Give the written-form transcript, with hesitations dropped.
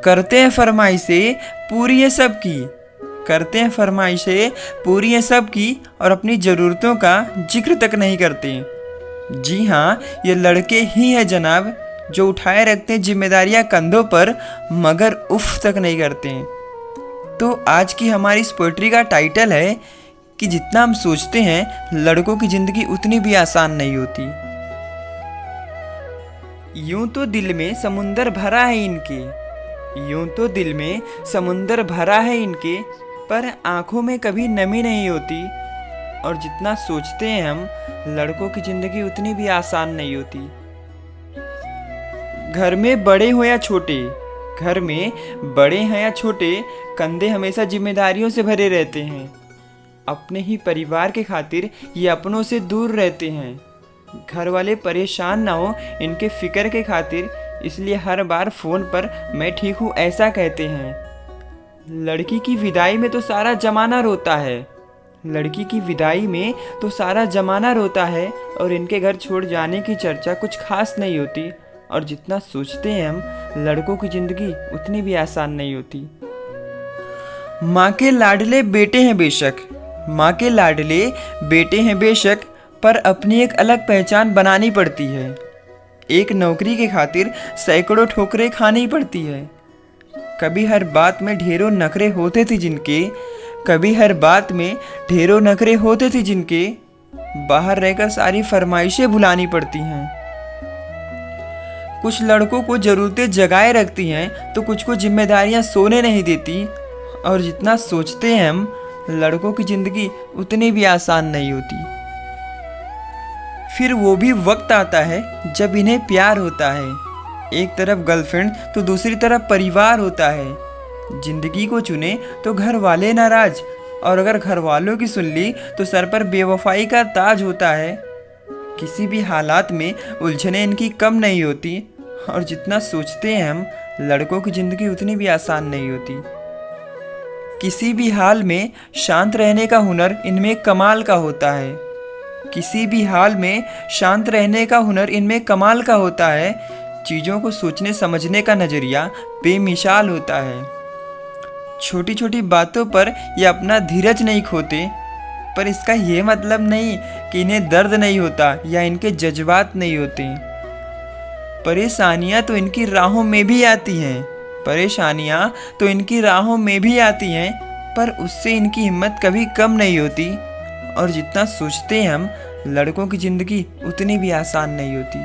करते हैं फरमाइशें पूरी ये सब की, करते हैं फरमाइशें पूरी ये सब की और अपनी ज़रूरतों का जिक्र तक नहीं करते। जी हाँ, ये लड़के ही हैं जनाब जो उठाए रखते हैं जिम्मेदारियाँ कंधों पर मगर उफ तक नहीं करते हैं। तो आज की हमारी इस पोइट्री का टाइटल है कि जितना हम सोचते हैं लड़कों की ज़िंदगी उतनी भी आसान नहीं होती। यूं तो दिल में समुंदर भरा है इनके, यूं तो दिल में समुंदर भरा है इनके, पर आंखों में कभी नमी नहीं होती। और जितना सोचते हैं हम लड़कों की ज़िंदगी उतनी भी आसान नहीं होती। घर में बड़े हो या छोटे, घर में बड़े हैं या छोटे, कंधे हमेशा जिम्मेदारियों से भरे रहते हैं। अपने ही परिवार के खातिर ये अपनों से दूर रहते हैं। घर वाले परेशान ना हो इनके फिक्र के खातिर, इसलिए हर बार फ़ोन पर मैं ठीक हूँ ऐसा कहते हैं। लड़की की विदाई में तो सारा जमाना रोता है, लड़की की विदाई में तो सारा जमाना रोता है, और इनके घर छोड़ जाने की चर्चा कुछ खास नहीं होती। और जितना सोचते हैं हम लड़कों की ज़िंदगी उतनी भी आसान नहीं होती। माँ के लाडले बेटे हैं बेशक, माँ के लाडले बेटे हैं बेशक, पर अपनी एक अलग पहचान बनानी पड़ती है। एक नौकरी के खातिर सैकड़ों ठोकरें खानी पड़ती है। कभी हर बात में ढेरों नखरे होते थे जिनके, कभी हर बात में ढेरों नखरे होते थे जिनके, बाहर रहकर सारी फरमाइशें भुलानी पड़ती हैं। कुछ लड़कों को ज़रूरतें जगाए रखती हैं तो कुछ को जिम्मेदारियां सोने नहीं देती। और जितना सोचते हैं हम लड़कों की ज़िंदगी उतनी भी आसान नहीं होती। फिर वो भी वक्त आता है जब इन्हें प्यार होता है, एक तरफ गर्लफ्रेंड तो दूसरी तरफ परिवार होता है। ज़िंदगी को चुने तो घर वाले नाराज, और अगर घर वालों की सुन ली तो सर पर बेवफाई का ताज होता है। किसी भी हालात में उलझने इनकी कम नहीं होती। और जितना सोचते हैं हम लड़कों की ज़िंदगी उतनी भी आसान नहीं होती। किसी भी हाल में शांत रहने का हुनर इनमें कमाल का होता है, किसी भी हाल में शांत रहने का हुनर इनमें कमाल का होता है। चीज़ों को सोचने समझने का नज़रिया बेमिसाल होता है। छोटी छोटी बातों पर ये अपना धीरज नहीं खोते, पर इसका ये मतलब नहीं कि इन्हें दर्द नहीं होता या इनके जज्बात नहीं होते। परेशानियाँ तो इनकी राहों में भी आती हैं, परेशानियाँ तो इनकी राहों में भी आती हैं, पर उससे इनकी हिम्मत कभी कम नहीं होती। और जितना सोचते हैं हम लड़कों की ज़िंदगी उतनी भी आसान नहीं होती।